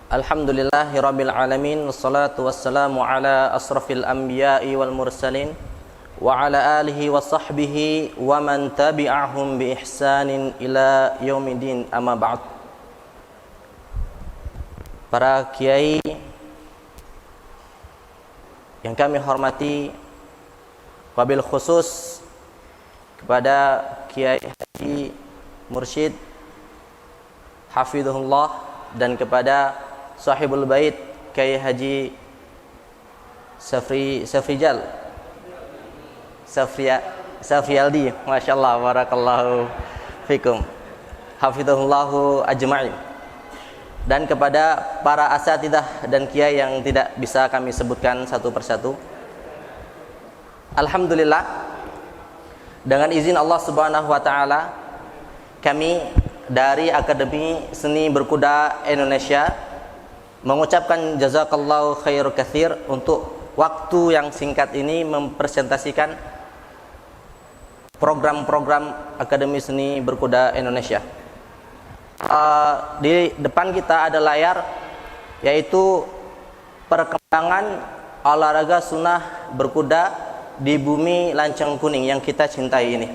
Alhamdulillahirabbil alamin wassalatu wassalamu ala asrafil anbiya'i wal mursalin wa ala alihi wa sahbihi wa man tabi'ahum bi ihsanin ila yaumiddin, amma ba'd. Para kiai yang kami hormati, wabil khusus kepada Kiai Haji Mursyid Hafidhullah dan kepada Sahibul Bait Kiai Haji Safrialdi, Masya Allah, barakallahu fikum, hafidhullahu ajma'in, dan kepada para asatidah dan kiai yang tidak bisa kami sebutkan satu persatu. Alhamdulillah, dengan izin Allah Subhanahu wa taala, kami dari Akademi Seni Berkuda Indonesia mengucapkan jazakallahu khair katsir untuk waktu yang singkat ini mempresentasikan program-program Akademi Seni Berkuda Indonesia. Di depan kita ada layar, yaitu perkembangan olahraga sunnah berkuda di bumi lancang kuning yang kita cintai ini.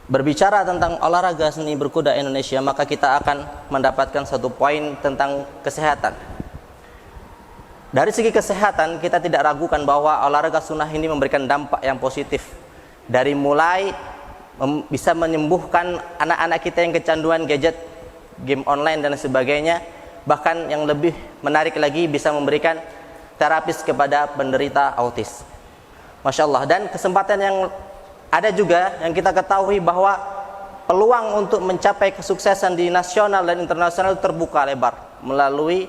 Berbicara tentang olahraga seni berkuda Indonesia, maka kita akan mendapatkan satu poin tentang kesehatan. Dari segi kesehatan, kita tidak ragukan bahwa olahraga sunnah ini memberikan dampak yang positif. Dari mulai bisa menyembuhkan anak-anak kita yang kecanduan gadget, game online dan sebagainya. Bahkan yang lebih menarik lagi, bisa memberikan terapis kepada penderita autis. Masya Allah. Dan kesempatan yang ada juga yang kita ketahui bahwa peluang untuk mencapai kesuksesan di nasional dan internasional terbuka lebar melalui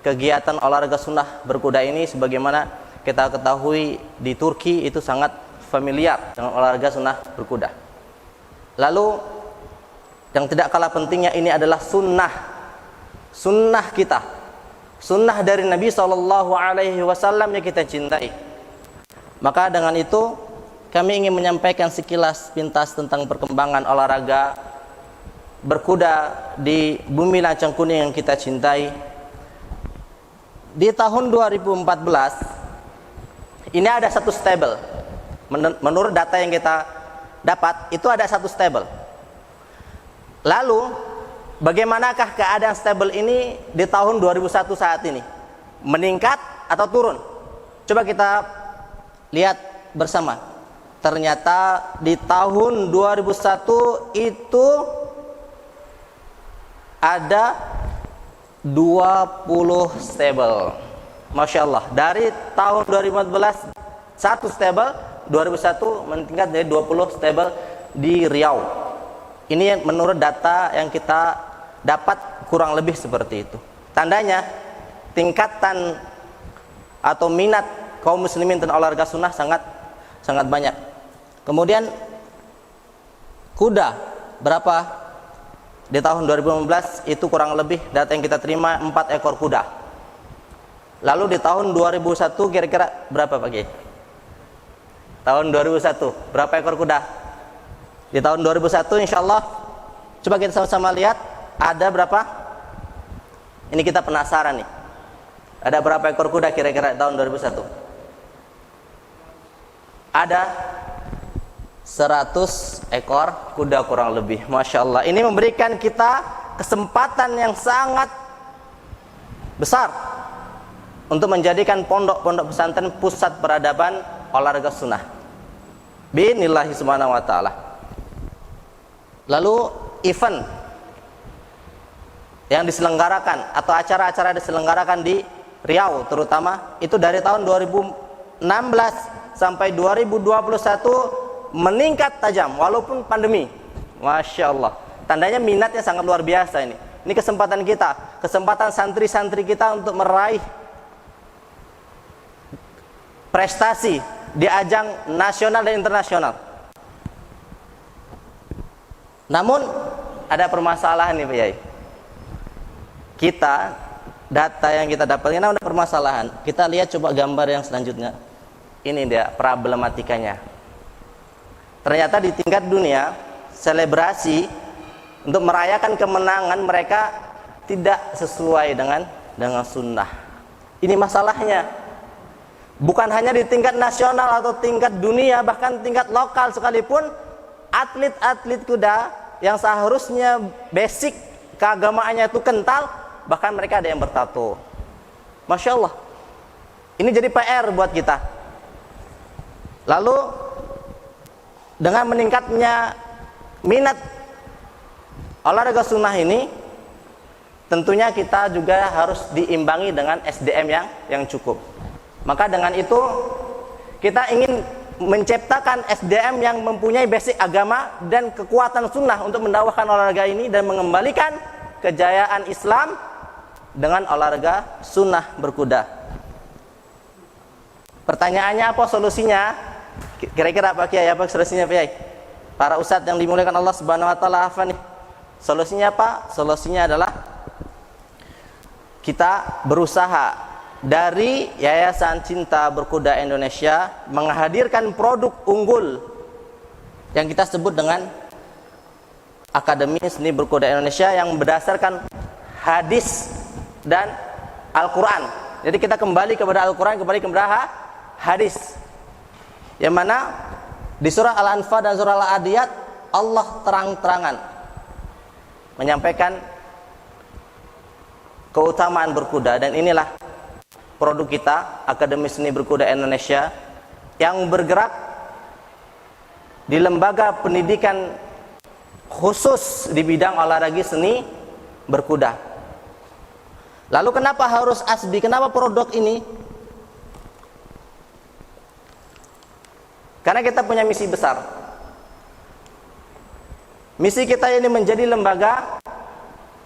kegiatan olahraga sunnah berkuda ini. Sebagaimana kita ketahui, di Turki itu sangat familiar dengan olahraga sunnah berkuda. Lalu yang tidak kalah pentingnya, ini adalah sunnah kita, sunnah dari Nabi SAW yang kita cintai. Maka dengan itu kami ingin menyampaikan sekilas pintas tentang perkembangan olahraga berkuda di bumi lancang kuning yang kita cintai. Di tahun 2014 ini ada satu stable. Menurut data yang kita dapat, itu ada satu stable. Lalu bagaimanakah keadaan stable ini di tahun 2001 saat ini? Meningkat atau turun? Coba kita lihat bersama. Ternyata di tahun 2001 itu ada 20 stable. Masya Allah. Dari tahun 2014 satu stable, 2001 meningkat dari 20 stable di Riau. Ini menurut data yang kita dapat, kurang lebih seperti itu. Tandanya tingkatan atau minat kaum muslimin dan olahraga sunnah sangat banyak. Kemudian kuda berapa? Di tahun 2015 itu kurang lebih data yang kita terima 4 ekor kuda. Lalu di tahun 2001 kira-kira berapa Pak Kiai? Tahun 2001 berapa ekor kuda? Di tahun 2001 insya Allah, coba kita sama-sama lihat ada berapa? Ini kita penasaran nih. Ada berapa ekor kuda kira-kira di tahun 2001? Ada 100 ekor kuda kurang lebih. Masya Allah. Ini memberikan kita kesempatan yang sangat besar untuk menjadikan pondok-pondok pesantren pusat peradaban olahraga sunnah bi'inillahi subhanahu wa ta'ala. Lalu event yang diselenggarakan atau acara-acara diselenggarakan di Riau terutama, itu dari tahun 2016 sampai 2021 meningkat tajam walaupun pandemi. Masya Allah. Tandanya minatnya sangat luar biasa ini. Ini kesempatan kita, kesempatan santri-santri kita untuk meraih prestasi di ajang nasional dan internasional. Namun ada permasalahan nih Pak Yai. Kita, data yang kita dapatkan ada permasalahan. Kita lihat coba gambar yang selanjutnya. Ini dia problematikanya. Ternyata di tingkat dunia, selebrasi untuk merayakan kemenangan mereka tidak sesuai dengan dengan sunnah. Ini masalahnya. Bukan hanya di tingkat nasional atau tingkat dunia, bahkan tingkat lokal sekalipun, atlet-atlet kuda yang seharusnya basic keagamaannya itu kental, bahkan mereka ada yang bertato. Masya Allah. Ini jadi PR buat kita. Lalu dengan meningkatnya minat olahraga sunnah ini, tentunya kita juga harus diimbangi dengan SDM yang cukup. Maka dengan itu kita ingin menciptakan SDM yang mempunyai basic agama dan kekuatan sunnah untuk mendakwahkan olahraga ini dan mengembalikan kejayaan Islam dengan olahraga sunnah berkuda. Pertanyaannya apa solusinya? Kira-kira Pak Kiai, apa solusinya Pak Kiai? Para ustadz yang dimuliakan Allah Subhanahu wa taala, apa nih? Solusinya apa? Solusinya adalah kita berusaha dari Yayasan Cinta Berkuda Indonesia menghadirkan produk unggul yang kita sebut dengan Akademi Seni Berkuda Indonesia yang berdasarkan hadis dan Al-Quran. Jadi kita kembali kepada Al-Quran, kembali kepada hadis, yang mana di surah Al-Anfal dan surah Al-Adiyat Allah terang-terangan menyampaikan keutamaan berkuda. Dan inilah produk kita, Akademi Seni Berkuda Indonesia, yang bergerak di lembaga pendidikan khusus di bidang olahraga seni berkuda. Lalu kenapa harus ASBI? Kenapa produk ini? Karena kita punya misi besar. Misi kita ini menjadi lembaga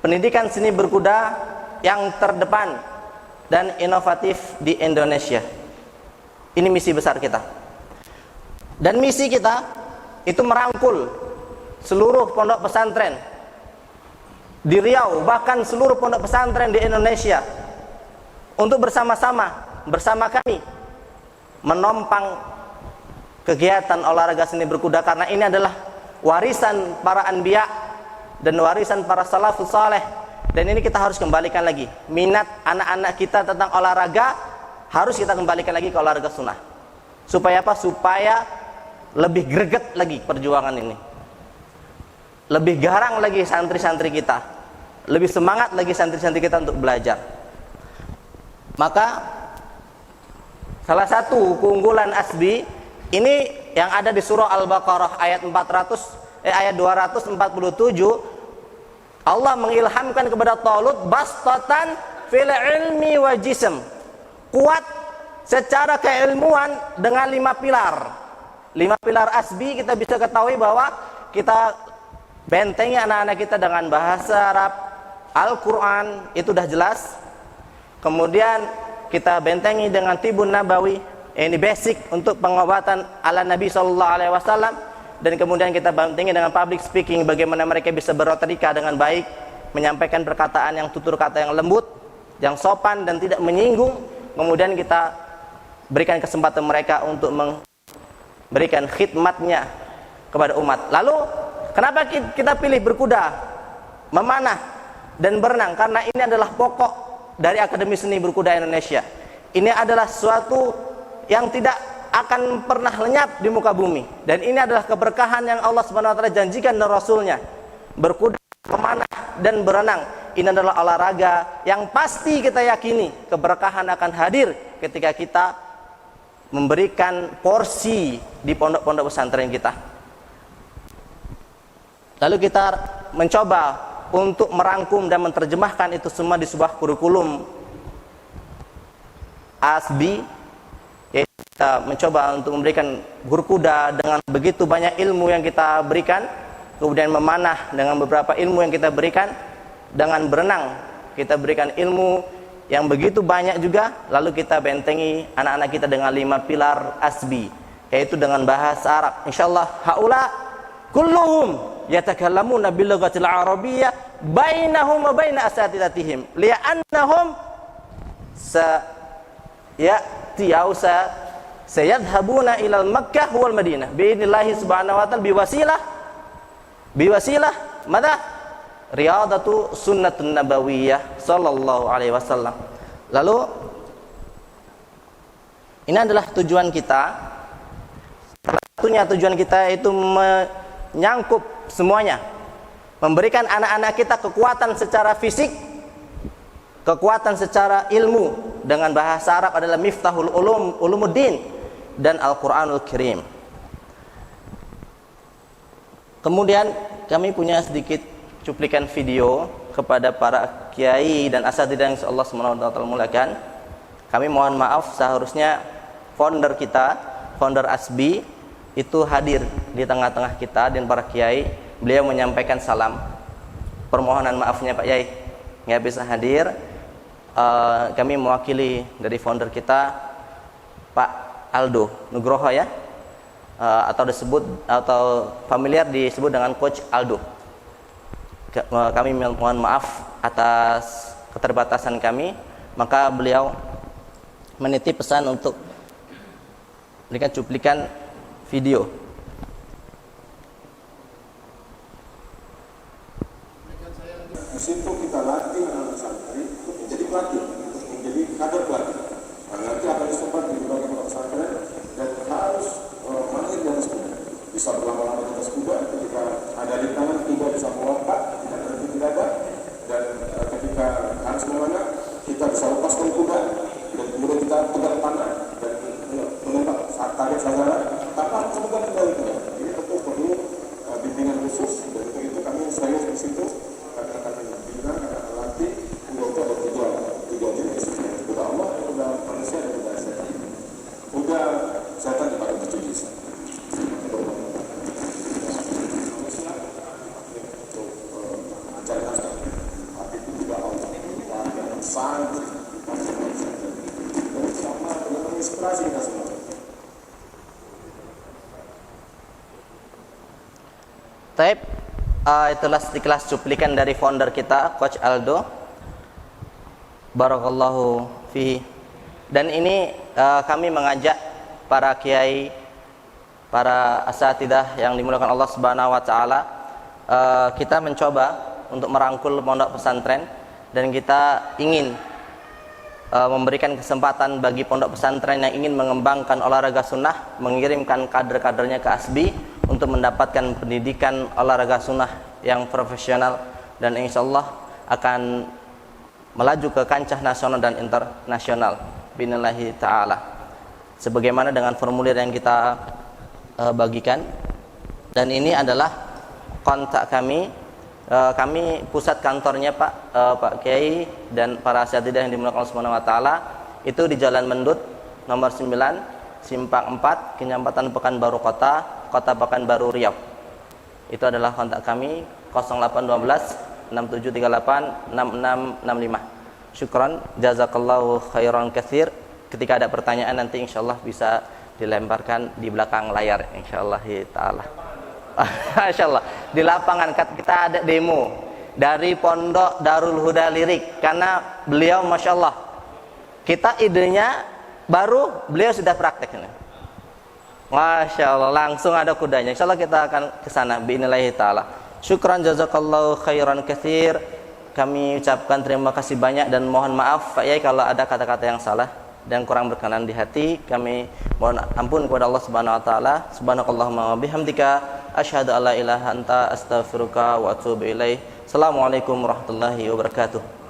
pendidikan seni berkuda yang terdepan dan inovatif di Indonesia. Ini misi besar kita. Dan misi kita itu merangkul seluruh pondok pesantren di Riau, bahkan seluruh pondok pesantren di Indonesia, untuk bersama kami menompang kegiatan olahraga seni berkuda, karena ini adalah warisan para anbiya dan warisan para salafus saleh. Dan ini kita harus kembalikan lagi. Minat anak-anak kita tentang olahraga harus kita kembalikan lagi ke olahraga sunnah. Supaya apa? Supaya lebih greget lagi perjuangan ini. Lebih garang lagi santri-santri kita. Lebih semangat lagi santri-santri kita untuk belajar. Maka salah satu keunggulan ASBI ini yang ada di surah Al-Baqarah ayat 247, Allah mengilhamkan kepada Talut bastatan fil ilmi wa jism, kuat secara keilmuan dengan 5 pilar. 5 pilar ASBI kita bisa ketahui bahwa kita bentengi anak-anak kita dengan bahasa Arab, Al-Quran, itu dah jelas. Kemudian kita bentengi dengan Tibun Nabawi, ini basic untuk pengobatan ala Nabi SAW. Dan kemudian kita bentengi dengan public speaking, bagaimana mereka bisa berotorika dengan baik, menyampaikan perkataan yang tutur kata yang lembut, yang sopan dan tidak menyinggung. Kemudian kita berikan kesempatan mereka untuk memberikan khidmatnya kepada umat. Lalu kenapa kita pilih berkuda, memanah dan berenang? Karena ini adalah pokok dari Akademi Seni Berkuda Indonesia. Ini adalah suatu yang tidak akan pernah lenyap di muka bumi, dan ini adalah keberkahan yang Allah Subhanahu wa taala janjikan dan Rasulnya. Berkuda, memanah dan berenang, ini adalah olahraga yang pasti kita yakini keberkahan akan hadir ketika kita memberikan porsi di pondok-pondok pesantren kita. Lalu kita mencoba untuk merangkum dan menerjemahkan itu semua di sebuah kurikulum ASBI. Kita mencoba untuk memberikan berkuda dengan begitu banyak ilmu yang kita berikan, kemudian memanah dengan beberapa ilmu yang kita berikan, dengan berenang kita berikan ilmu yang begitu banyak juga. Lalu kita bentengi anak-anak kita dengan 5 pilar ASBI, yaitu dengan bahasa Arab. Insyaallah haula kulluhum yatakallamuna bil lughatil arabiyyah bainahum wa baina asatidatihim li'annahum sayadhabuna ilal Makkah wal Madinah biidnillahi subhanahu wa ta'ala biwasilah madha Riyadatu Sunnatun Nabawiyah sallallahu alaihi wasallam. Lalu ini adalah tujuan kita. Salah satunya tujuan kita itu menyangkup semuanya, memberikan anak-anak kita kekuatan secara fisik, kekuatan secara ilmu. Dengan bahasa Arab adalah Miftahul Ulum, Ulumuddin, dan Al-Quranul Karim. Kemudian kami punya sedikit cuplikan video kepada para kiai dan asatidzah yang Allah SWT mulakan. Kami mohon maaf, seharusnya founder kita, founder ASBI itu hadir di tengah-tengah kita dan para kiai. Beliau menyampaikan salam. Permohonan maafnya Pak Yai nggak bisa hadir. Kami mewakili dari founder kita Pak Aldo Nugroho ya, atau disebut atau familiar disebut dengan Coach Aldo. Kami mohon maaf atas keterbatasan kami, maka beliau menitip pesan untuk berikan cuplikan video. Di situ kita latih anak santri untuk menjadi pelatih, untuk menjadi kader pelatih. Nah, nanti akan disebar di berbagai pondok pesantren dan harus mahir di atas kuda. Bisa berlama-lama di atas kuda, ketika ada di tangan kuda bisa melompat, tidak berhenti tidak ada. Dan ketika harus kemana, kita bisa lepaskan kuda dan kemudian kita pegang panah dan menembak saat target sasaran. Tanpa harus memegang kembali kuda. Ini tentu perlu bimbingan khusus, dan untuk itu kami serius di situ. Setan dipakai bercuci untuk mencari nafkah, tapi itu juga Allah yang sangat dan sama dengan menginspirasi kita semua. Taib, itulah sekilas cuplikan dari founder kita Coach Aldo. Barakallahu fihi. Dan ini kami mengajak para kiai, para asatidzah yang dimuliakan Allah Subhanahu wa taala, kita mencoba untuk merangkul pondok pesantren dan kita ingin memberikan kesempatan bagi pondok pesantren yang ingin mengembangkan olahraga sunnah, mengirimkan kader-kadernya ke ASBI untuk mendapatkan pendidikan olahraga sunnah yang profesional dan insyaallah akan melaju ke kancah nasional dan internasional binillahi ta'ala. Sebagaimana dengan formulir yang kita bagikan. Dan ini adalah kontak kami. Kami pusat kantornya Pak Kiai dan para asatidzah yang dimuliakan Allah Subhanahu wa taala itu di Jalan Mendut nomor 9 Simpang 4 Kenyambatan Pekanbaru Kota Pekanbaru Riau. Itu adalah kontak kami 0812 6738 6665. Syukran, jazakallahu khairan katsir. Ketika ada pertanyaan nanti insyaallah bisa dilemparkan di belakang layar insyaallah taala. Masyaallah. Di lapangan kita ada demo dari Pondok Darul Huda Lirik karena beliau masyaallah kita idenya baru, beliau sudah praktek ini. Masyaallah, langsung ada kudanya. Insyaallah kita akan ke sana biinillahi taala. Syukran, jazakallahu khairan katsir. Kami ucapkan terima kasih banyak dan mohon maaf Pak Yai kalau ada kata-kata yang salah dan kurang berkenan di hati. Kami mohon ampun kepada Allah Subhanahu wa taala. Subhanakallahumma wa bihamdika asyhadu alla ilaha anta astaghfiruka wa atubu ilaih. Assalamualaikum warahmatullahi wabarakatuh.